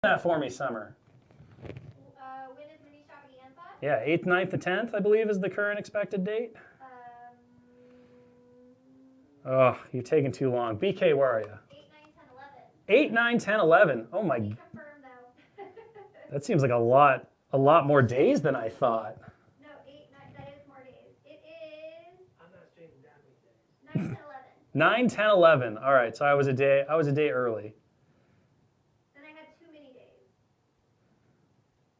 That for me, Summer. When is mini extravaganza? Yeah, 8th, 9th, the 10th, I believe, is the current expected date. Oh, you're taking too long. BK, where are you? 8, 9, 10, 11. 8, 9, 10, 11. Oh my. Confirm though. That seems like a lot more days than I thought. No, 8, 9, that is more days. It is. I'm not streaming down these days. 9, 10, 11. 9, 10, 11. All right, so I was a day early. Then I had too many days.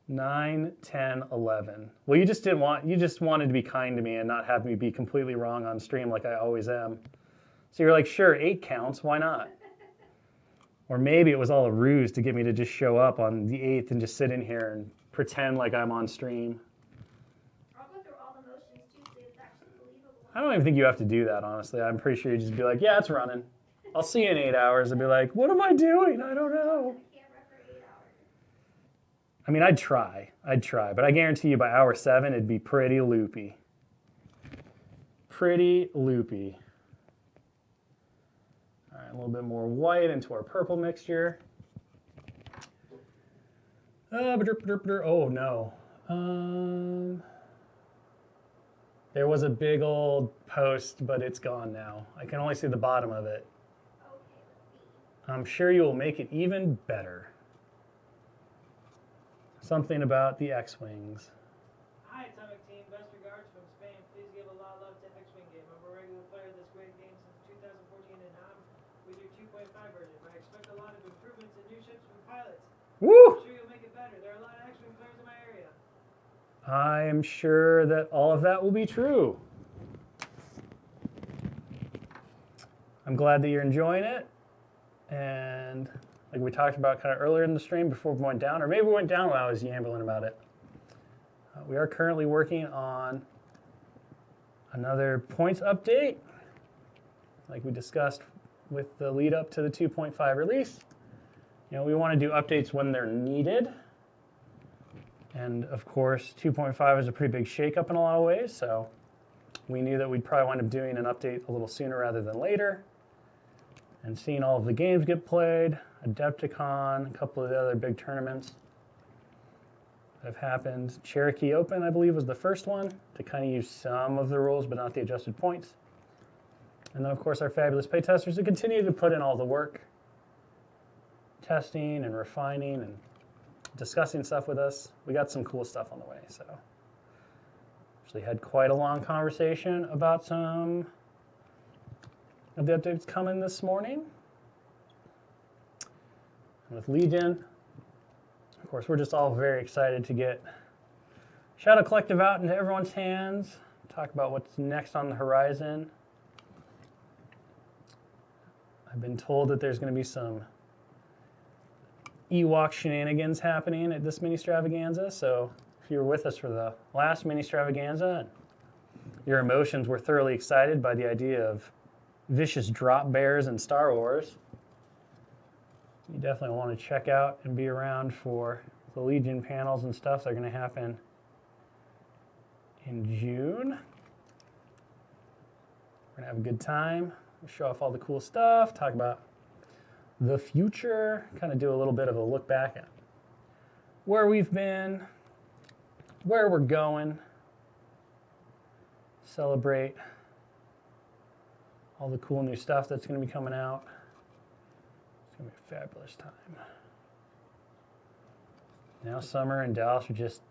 9, 10, 11. Well, you just wanted to be kind to me and not have me be completely wrong on stream like I always am. So you're like, sure, 8 counts, why not? Or maybe it was all a ruse to get me to just show up on the 8th and just sit in here and pretend like I'm on stream. I'll go through all the motions too, so it's actually believable. I don't even think you have to do that, honestly. I'm pretty sure you just be like, yeah, it's running. I'll see you in 8 hours and be like, what am I doing? I don't know. I can't rep for 8 hours. I mean, I'd try, but I guarantee you by hour 7, it'd be pretty loopy. Pretty loopy. All right, a little bit more white into our purple mixture. Oh, no. There was a big old post, but it's gone now. I can only see the bottom of it. Okay, let's see. I'm sure you will make it even better. Something about the X-Wings. Hi, Atomic Team. Best regards from Spain. Please give a lot of love to X-Wing Game. I'm a regular player of this great game since 2014, and I'm with your 2.5 version. I expect a lot of improvements and new ships from pilots. Woo! I'm sure you'll make it better. There are a lot of X-Wing players in my area. I'm sure that all of that will be true. I'm glad that you're enjoying it. And like we talked about kind of earlier in the stream before we went down, or maybe we went down when I was yambling about it. We are currently working on another points update, like we discussed with the lead up to the 2.5 release. You know, we want to do updates when they're needed. And of course, 2.5 is a pretty big shakeup in a lot of ways, so we knew that we'd probably wind up doing an update a little sooner rather than later. And seeing all of the games get played, Adepticon, a couple of the other big tournaments that have happened. Cherokee Open, I believe, was the first one to kind of use some of the rules, but not the adjusted points. And then, of course, our fabulous playtesters who continue to put in all the work, testing and refining and discussing stuff with us. We got some cool stuff on the way, so. Actually had quite a long conversation about some of the updates coming this morning. And with Legion, of course, we're just all very excited to get Shadow Collective out into everyone's hands, talk about what's next on the horizon. I've been told that there's going to be some Ewok shenanigans happening at this mini extravaganza, so if you were with us for the last mini extravaganza and your emotions were thoroughly excited by the idea of vicious drop bears in Star Wars, you definitely want to check out and be around for the Legion panels and stuff that are going to happen in June. We're going to have a good time, show off all the cool stuff, talk about the future, kind of do a little bit of a look back at where we've been, where we're going, celebrate all the cool new stuff that's going to be coming out. It's going to be a fabulous time. Now Summer and Dallas are just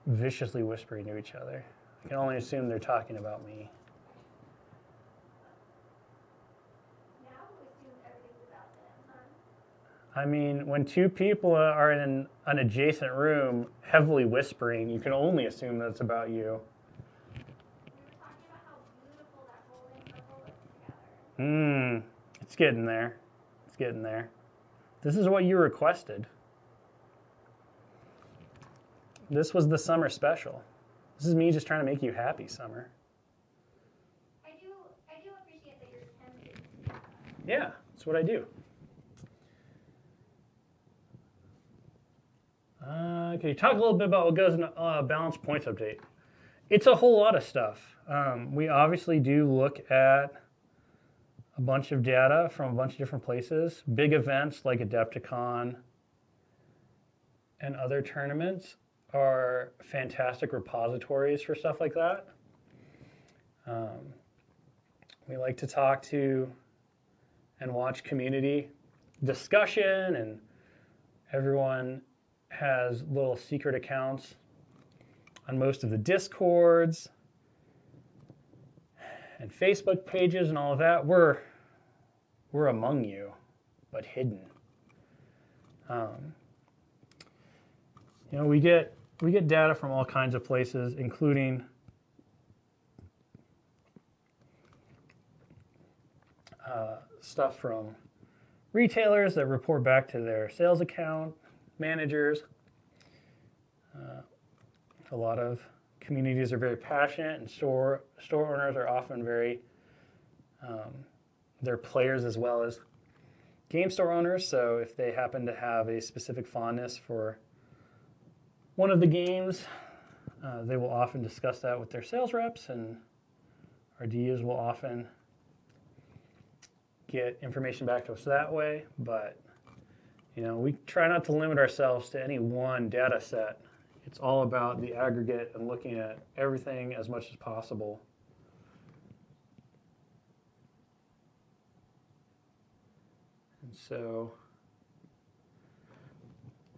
viciously whispering to each other. I can only assume they're talking about me. Now we assume everything's about them, huh? I mean, when two people are in an adjacent room heavily whispering, you can only assume that it's about you. We were talking about how beautiful that golden purple looks together. It's getting there. It's getting there. This is what you requested. This was the summer special. This is me just trying to make you happy, Summer. I do appreciate that you're tempted. Yeah, that's what I do. Can you talk a little bit about what goes in a balanced points update? It's a whole lot of stuff. We obviously do look at a bunch of data from a bunch of different places. Big events like Adepticon and other tournaments are fantastic repositories for stuff like that. We like to talk to and watch community discussion, and everyone has little secret accounts on most of the Discords and Facebook pages and all of that. We're among you, but hidden. We get data from all kinds of places, including stuff from retailers that report back to their sales account managers. A lot of communities are very passionate, and store owners are often very, they're players as well as game store owners. So if they happen to have a specific fondness for one of the games, they will often discuss that with their sales reps, and our DUs will often get information back to us that way. But we try not to limit ourselves to any one data set. It's all about the aggregate and looking at everything as much as possible. And so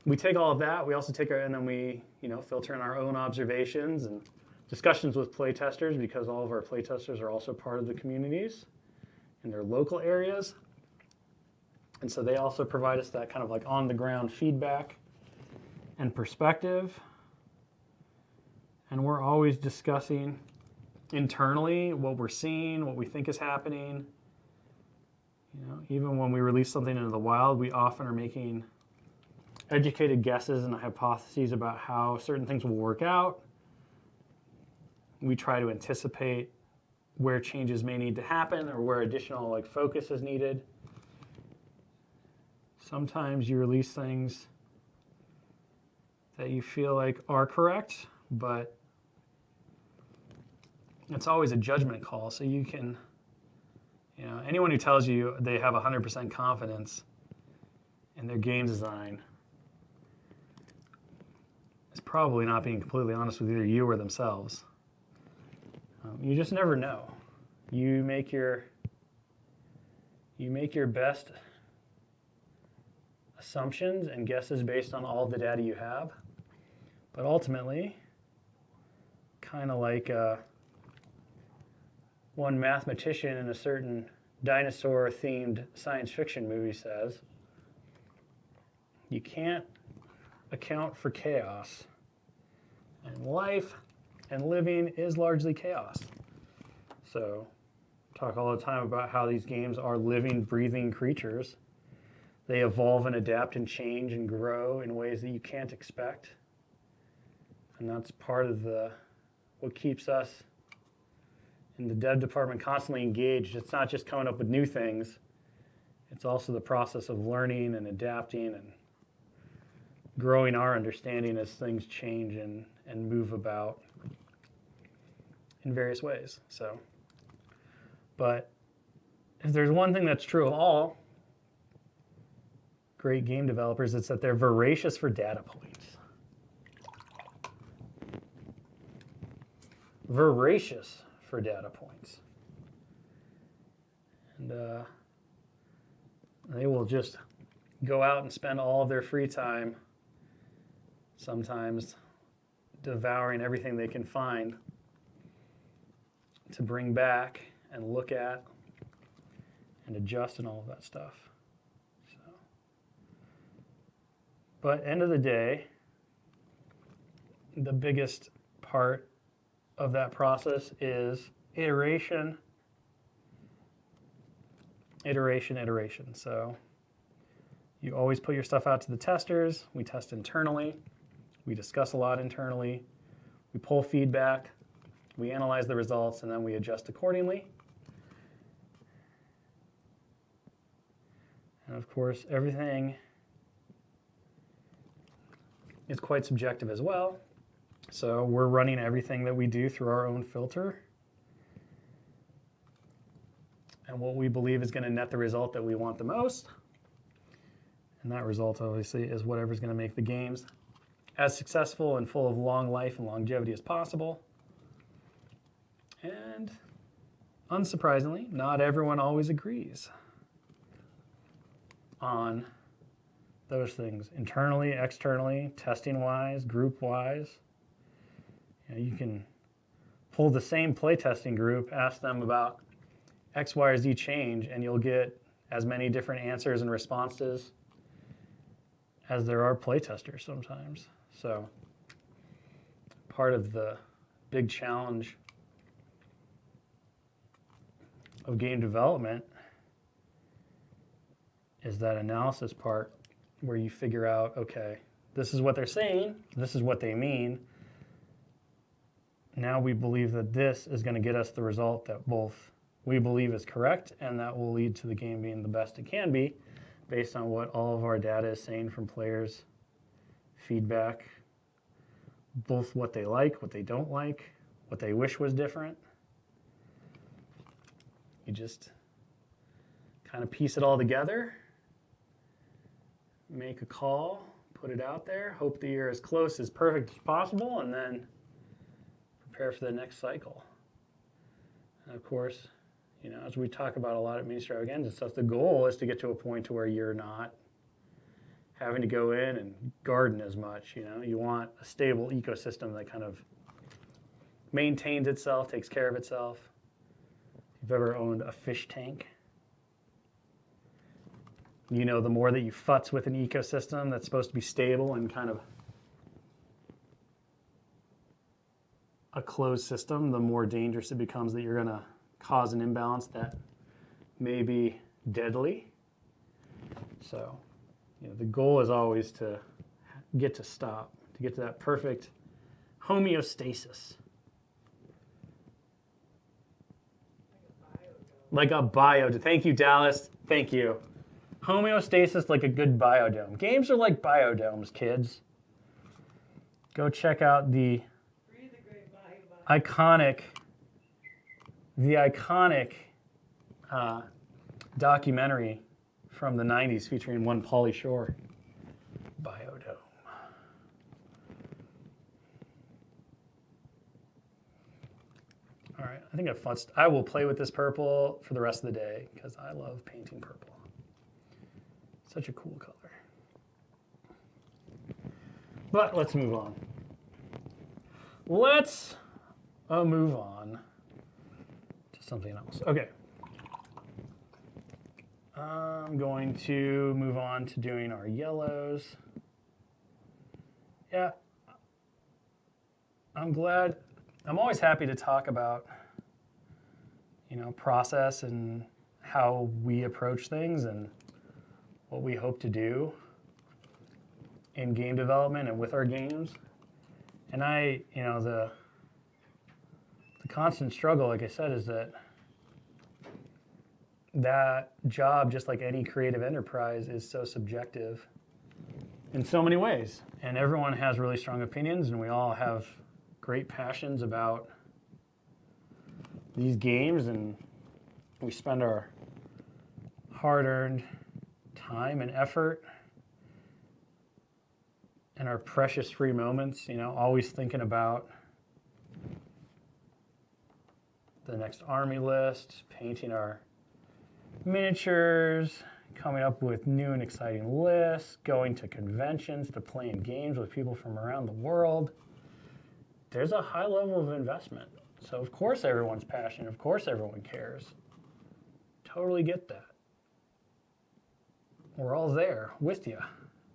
we take all of that. We also take and then we filter in our own observations and discussions with playtesters, because all of our playtesters are also part of the communities in their local areas. And so they also provide us that kind of like on-the-ground feedback and perspective. And we're always discussing internally what we're seeing, what we think is happening. Even when we release something into the wild, we often are making educated guesses and hypotheses about how certain things will work out. We try to anticipate where changes may need to happen or where additional focus is needed. Sometimes you release things that you feel like are correct, but it's always a judgment call. So you can, anyone who tells you they have 100% confidence in their game design is probably not being completely honest with either you or themselves. You just never know. You make your best assumptions and guesses based on all the data you have. But ultimately, kind of like one mathematician in a certain dinosaur-themed science fiction movie says, you can't account for chaos. And life and living is largely chaos. So, talk all the time about how these games are living, breathing creatures. They evolve and adapt and change and grow in ways that you can't expect. And that's part of what keeps us in the dev department constantly engaged. It's not just coming up with new things. It's also the process of learning and adapting and growing our understanding as things change and move about in various ways. So, but if there's one thing that's true of all great game developers, it's that they're voracious for data points. Voracious for data points. And they will just go out and spend all of their free time, sometimes devouring everything they can find to bring back and look at and adjust and all of that stuff. So, but end of the day, the biggest part of that process is iteration. So you always put your stuff out to the testers. We test internally. We discuss a lot internally. We pull feedback. We analyze the results, and then we adjust accordingly. And of course, everything is quite subjective as well. So we're running everything that we do through our own filter. And what we believe is going to net the result that we want the most. And that result, obviously, is whatever's going to make the games as successful and full of long life and longevity as possible. And unsurprisingly, not everyone always agrees on those things, internally, externally, testing-wise, group-wise. You can pull the same playtesting group, ask them about X, Y, or Z change, and you'll get as many different answers and responses as there are playtesters sometimes. So part of the big challenge of game development is that analysis part where you figure out, okay, this is what they're saying, this is what they mean. Now we believe that this is going to get us the result that both we believe is correct and that will lead to the game being the best it can be based on what all of our data is saying from players, feedback, both what they like, what they don't like, what they wish was different. You just kind of piece it all together, make a call, put it out there, hope that you're as close as perfect as possible, and then prepare for the next cycle. And of course, as we talk about a lot at Ministry Again and stuff, the goal is to get to a point to where you're not having to go in and garden as much. You want a stable ecosystem that kind of maintains itself, takes care of itself. If you've ever owned a fish tank, the more that you futz with an ecosystem that's supposed to be stable and kind of a closed system, the more dangerous it becomes that you're going to cause an imbalance that may be deadly. So, the goal is always to get to stop, to get to that perfect homeostasis. Like a biodome. Thank you, Dallas. Thank you. Homeostasis like a good biodome. Games are like biodomes, kids. Go check out the iconic documentary from the 90s featuring one Pauly Shore. Biodome. All right, I think I've futzed. I will play with this purple for the rest of the day because I love painting purple. Such a cool color. But let's move on. Let's move on to something else. Okay. I'm going to move on to doing our yellows. Yeah. I'm always happy to talk about, process and how we approach things and what we hope to do in game development and with our games. And the constant struggle, like I said, is that job, just like any creative enterprise, is so subjective in so many ways. And everyone has really strong opinions, and we all have great passions about these games, and we spend our hard-earned time and effort and our precious free moments, always thinking about the next army list, painting our miniatures, coming up with new and exciting lists, going to conventions, to playing games with people from around the world. There's a high level of investment. So of course everyone's passionate. Of course everyone cares. Totally get that. We're all there with you.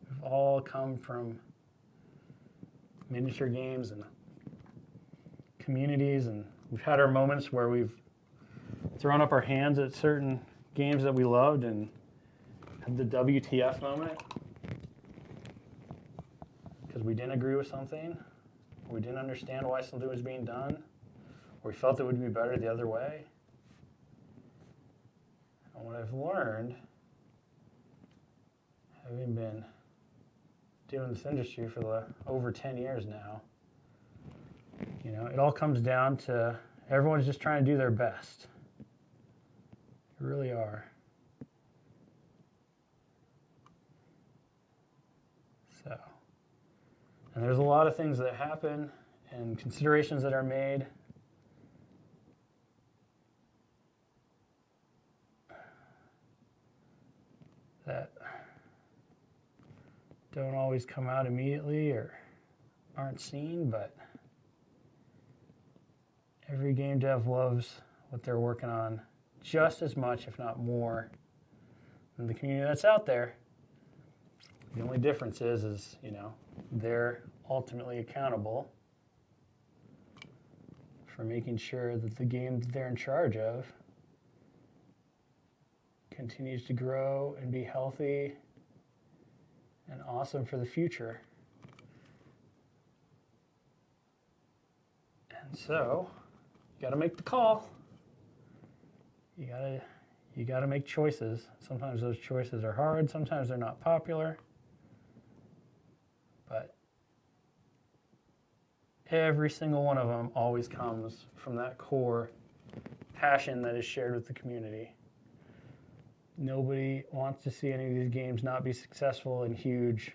We've all come from miniature games and communities, and we've had our moments where we've thrown up our hands at certain games that we loved and had the WTF moment because we didn't agree with something, or we didn't understand why something was being done, or we felt it would be better the other way. And what I've learned, having been doing this industry for over 10 years now, it all comes down to everyone's just trying to do their best. They really are. And there's a lot of things that happen and considerations that are made that don't always come out immediately or aren't seen, but every game dev loves what they're working on just as much, if not more, than the community that's out there. The only difference is, you know, they're ultimately accountable for making sure that the game that they're in charge of continues to grow and be healthy and awesome for the future. And so, you gotta make the call. You gotta make choices. Sometimes those choices are hard, sometimes they're not popular. But every single one of them always comes from that core passion that is shared with the community. Nobody wants to see any of these games not be successful and huge.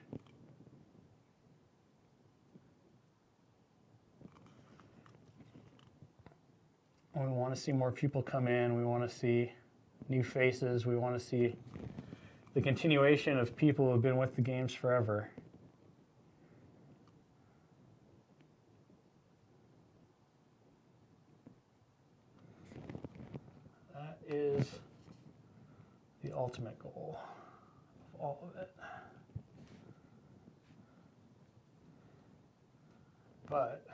We want to see more people come in. We want to see new faces. We want to see the continuation of people who have been with the games forever. That is the ultimate goal of all of it. But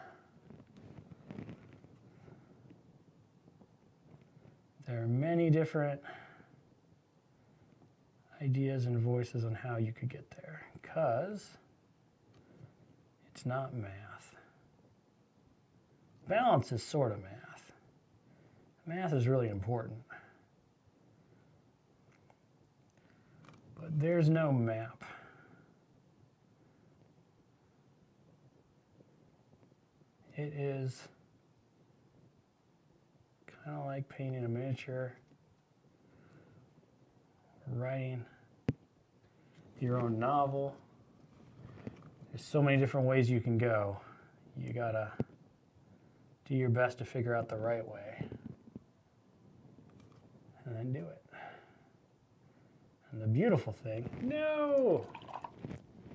there are many different ideas and voices on how you could get there, because it's not math. Balance is sort of math. Math is really important. But there's no map. It is kind of like painting a miniature, writing your own novel. There's so many different ways you can go. You gotta do your best to figure out the right way, and then do it. And the beautiful thing, no,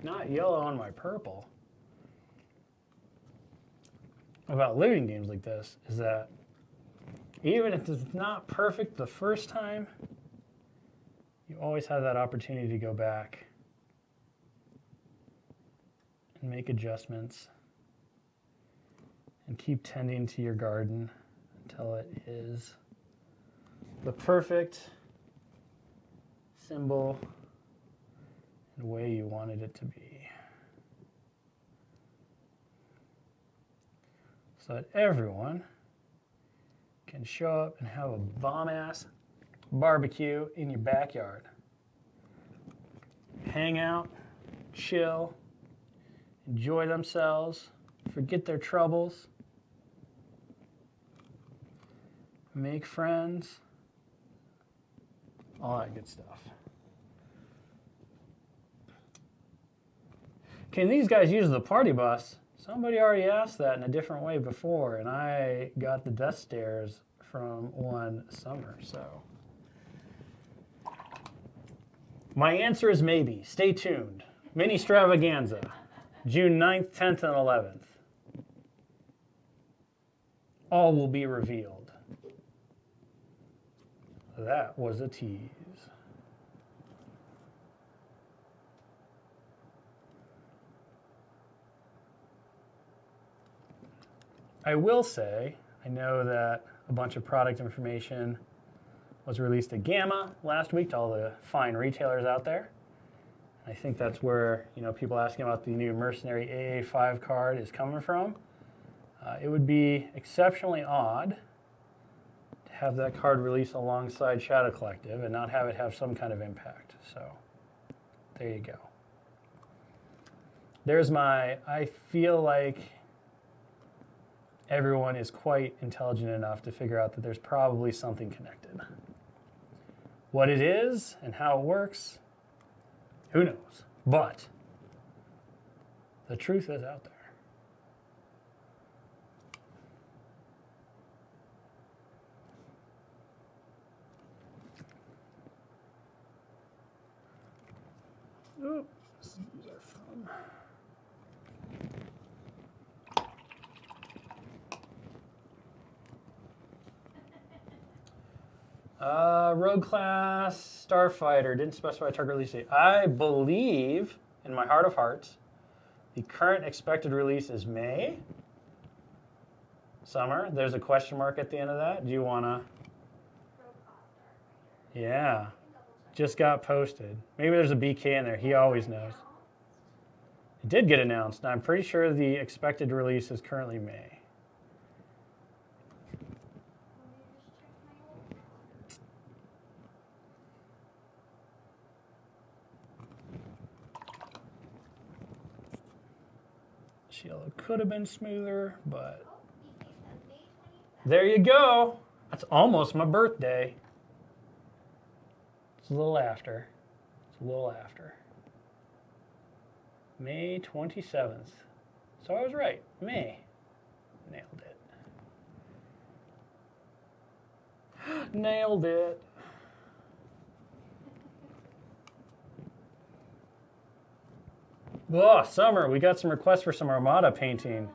not yellow on my purple, about living games like this is that even if it's not perfect the first time, you always have that opportunity to go back and make adjustments and keep tending to your garden until it is the perfect symbol and way you wanted it to be. So that everyone can show up and have a bomb-ass barbecue in your backyard. Hang out, chill, enjoy themselves, forget their troubles, make friends, all that good stuff. Can these guys use the party bus? Somebody already asked that in a different way before, and I got the death stares from one summer, so. My answer is maybe. Stay tuned. Mini Stravaganza, June 9th, 10th, and 11th. All will be revealed. That was a tease. I will say, I know that a bunch of product information was released at Gamma last week to all the fine retailers out there. I think that's where, you know, people asking about the new Mercenary AA5 card is coming from. It would be exceptionally odd to have that card released alongside Shadow Collective and not have it have some kind of impact. So there you go. There's I feel like everyone is quite intelligent enough to figure out that there's probably something connected. What it is and how it works, who knows? But the truth is out there. Rogue class starfighter. Didn't specify target release date. I believe, in my heart of hearts, the current expected release is May. Summer. There's a question mark at the end of that. Do you want to? Yeah. Just got posted. Maybe there's a BK in there. He always knows. It did get announced. And I'm pretty sure the expected release is currently May. Shield could have been smoother, but there you go. That's almost my birthday. It's a little after. It's a little after. May 27th. So I was right. May. Nailed it. Nailed it. Oh, Summer, we got some requests for some Armada painting.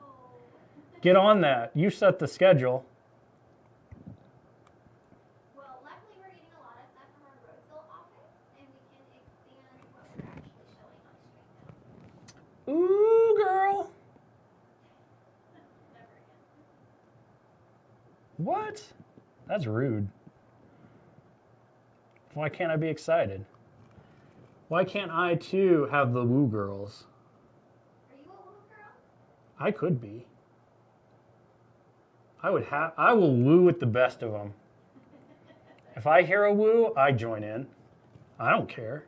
Get on that. You set the schedule. Well, luckily we're getting a lot of stuff from our Roseville office, and we can expand what we're actually showing on screen now. Ooh, girl. Never again. What? That's rude. Why can't I be excited? Why can't I, too, have the woo girls? Are you a woo girl? I could be. I will woo with the best of them. If I hear a woo, I join in. I don't care.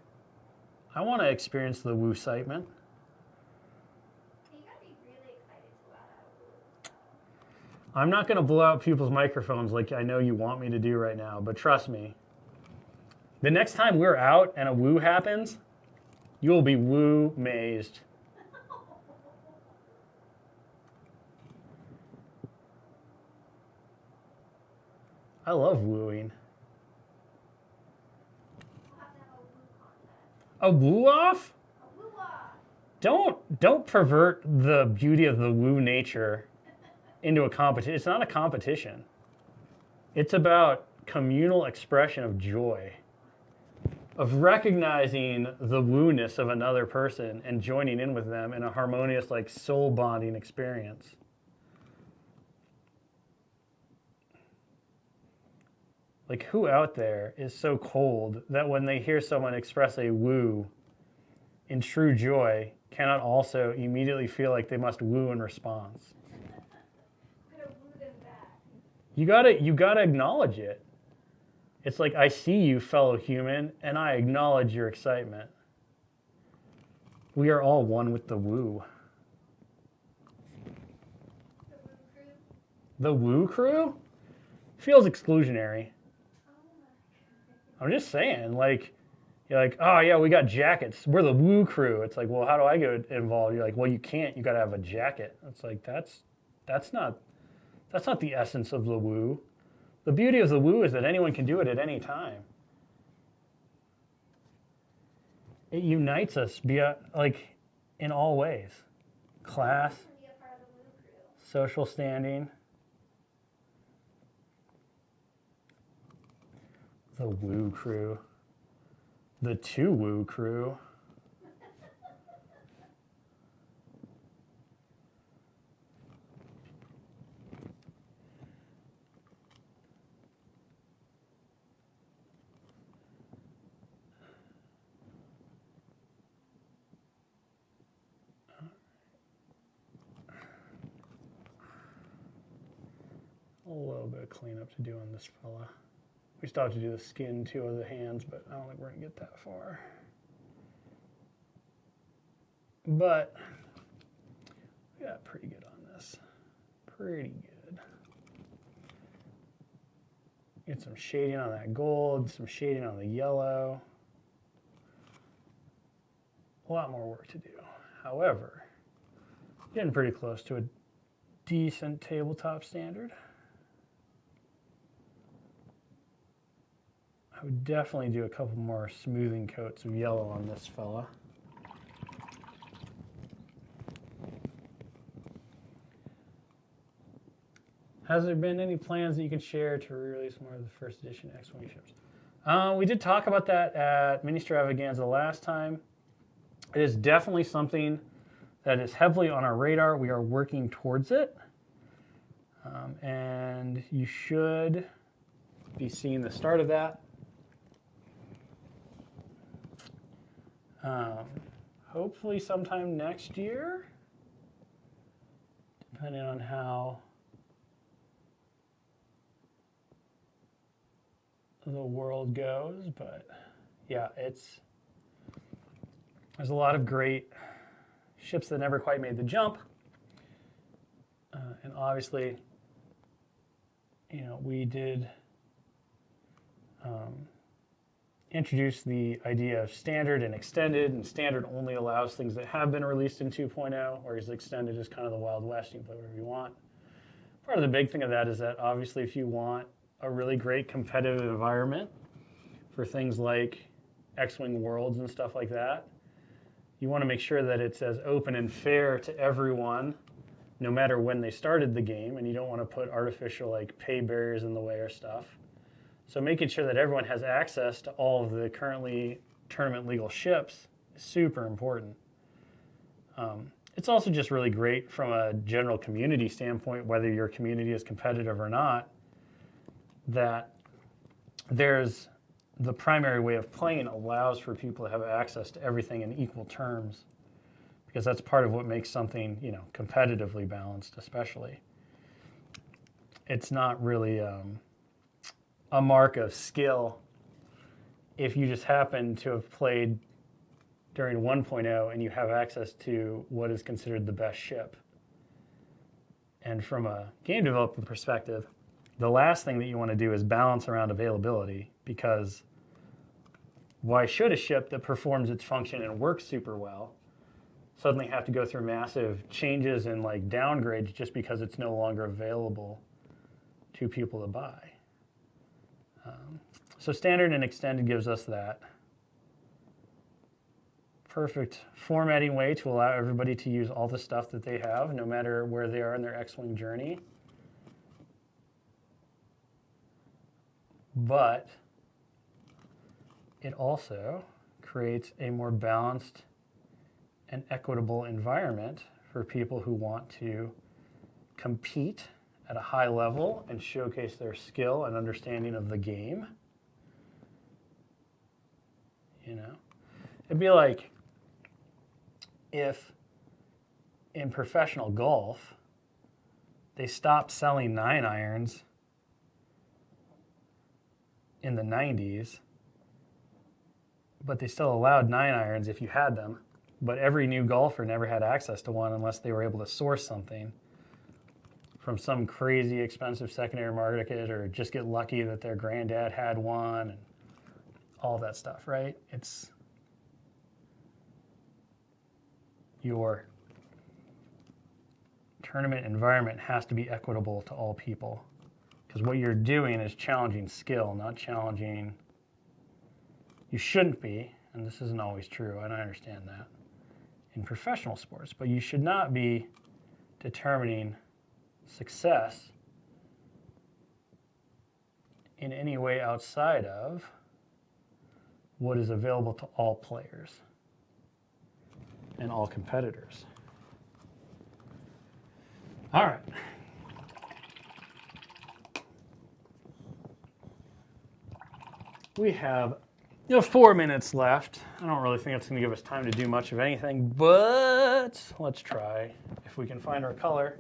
I want to experience the woo excitement. You gotta be really excited to go out at a woo. I'm not going to blow out people's microphones like I know you want me to do right now, but trust me. The next time we're out and a woo happens, you'll be woo-mazed. I love wooing. We'll have to have a woo contest. A woo-off? A woo-off. Don't pervert the beauty of the woo nature into a competition. It's not a competition. It's about communal expression of joy, of recognizing the woo-ness of another person and joining in with them in a harmonious, like, soul bonding experience. Like, who out there is so cold that when they hear someone express a woo in true joy cannot also immediately feel like they must woo in response? I'm gonna woo them back. You gotta acknowledge it. It's like, I see you, fellow human, and I acknowledge your excitement. We are all one with the woo. The woo crew. The woo crew feels exclusionary. Oh my goodness. I'm just saying, like, you're like, oh yeah, we got jackets. We're the woo crew. It's like, well, how do I get involved? You're like, well, you can't. You got to have a jacket. It's like, that's not the essence of the woo. The beauty of the woo is that anyone can do it at any time. It unites us, like, in all ways. Class, You can be a part of the woo crew. social standing. The woo crew. The two woo crew. A little bit of cleanup to do on this fella. We still have to do the skin too of the hands, but I don't think we're gonna get that far. But we got pretty good on this. Pretty good. Get some shading on that gold, some shading on the yellow. A lot more work to do. However, getting pretty close to a decent tabletop standard. I would definitely do a couple more smoothing coats of yellow on this fella. Has there been any plans that you can share to release more of the first edition X-Wing ships? We did talk about that at Mini Stravaganza last time. It is definitely something that is heavily on our radar. We are working towards it. And you should be seeing the start of that. Hopefully sometime next year, depending on how the world goes. But yeah, there's a lot of great ships that never quite made the jump. And obviously, we did introduce the idea of standard and extended, and standard only allows things that have been released in 2.0, whereas extended is kind of the Wild West. You can play whatever you want. Part of the big thing of that is that obviously if you want a really great competitive environment for things like X-Wing Worlds and stuff like that, you want to make sure that it's as open and fair to everyone, no matter when they started the game, and you don't want to put artificial pay barriers in the way or stuff. So making sure that everyone has access to all of the currently tournament legal ships is super important. It's also just really great from a general community standpoint, whether your community is competitive or not, that there's the primary way of playing allows for people to have access to everything in equal terms, because that's part of what makes something, competitively balanced, especially. It's not really a mark of skill if you just happen to have played during 1.0 and you have access to what is considered the best ship. And from a game development perspective, the last thing that you want to do is balance around availability, because why should a ship that performs its function and works super well suddenly have to go through massive changes and downgrades just because it's no longer available to people to buy? So standard and extended gives us that perfect formatting way to allow everybody to use all the stuff that they have, no matter where they are in their X-Wing journey. But it also creates a more balanced and equitable environment for people who want to compete at a high level and showcase their skill and understanding of the game. It'd be like if in professional golf they stopped selling 9-irons in the 90s, but they still allowed 9-irons if you had them, but every new golfer never had access to one unless they were able to source something from some crazy expensive secondary market, or just get lucky that their granddad had one, and all that stuff, right? It's your tournament environment has to be equitable to all people, because what you're doing is challenging skill, not challenging. You shouldn't be, and this isn't always true, and I understand that, in professional sports, but you should not be determining success in any way outside of what is available to all players and all competitors. All right. We have 4 minutes left. I don't really think it's going to give us time to do much of anything, but let's try if we can find our color.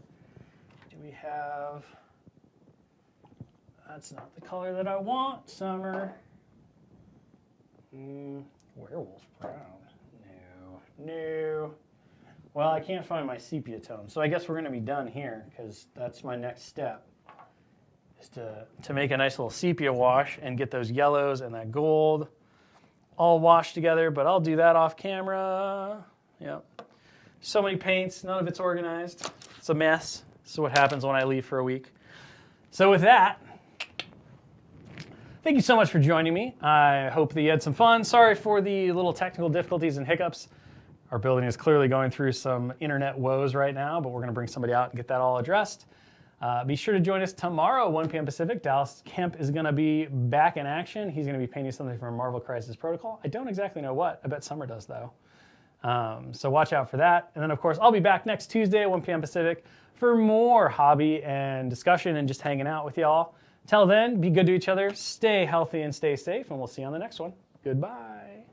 Do we have... That's not the color that I want, Summer. Werewolf brown. No. Well, I can't find my sepia tone, so I guess we're going to be done here, because that's my next step, is to make a nice little sepia wash and get those yellows and that gold all washed together, but I'll do that off camera. Yep. So many paints, none of it's organized. It's a mess. This is what happens when I leave for a week. So with that, thank you so much for joining me. I hope that you had some fun. Sorry for the little technical difficulties and hiccups. Our building is clearly going through some internet woes right now, but we're going to bring somebody out and get that all addressed. Be sure to join us tomorrow, 1 p.m. Pacific. Dallas Kemp is going to be back in action. He's going to be painting something from Marvel Crisis Protocol. I don't exactly know what. I bet Summer does, though. So watch out for that. And then, of course, I'll be back next Tuesday at 1 p.m. Pacific for more hobby and discussion and just hanging out with y'all. Till then, be good to each other, stay healthy and stay safe, and we'll see you on the next one. Goodbye.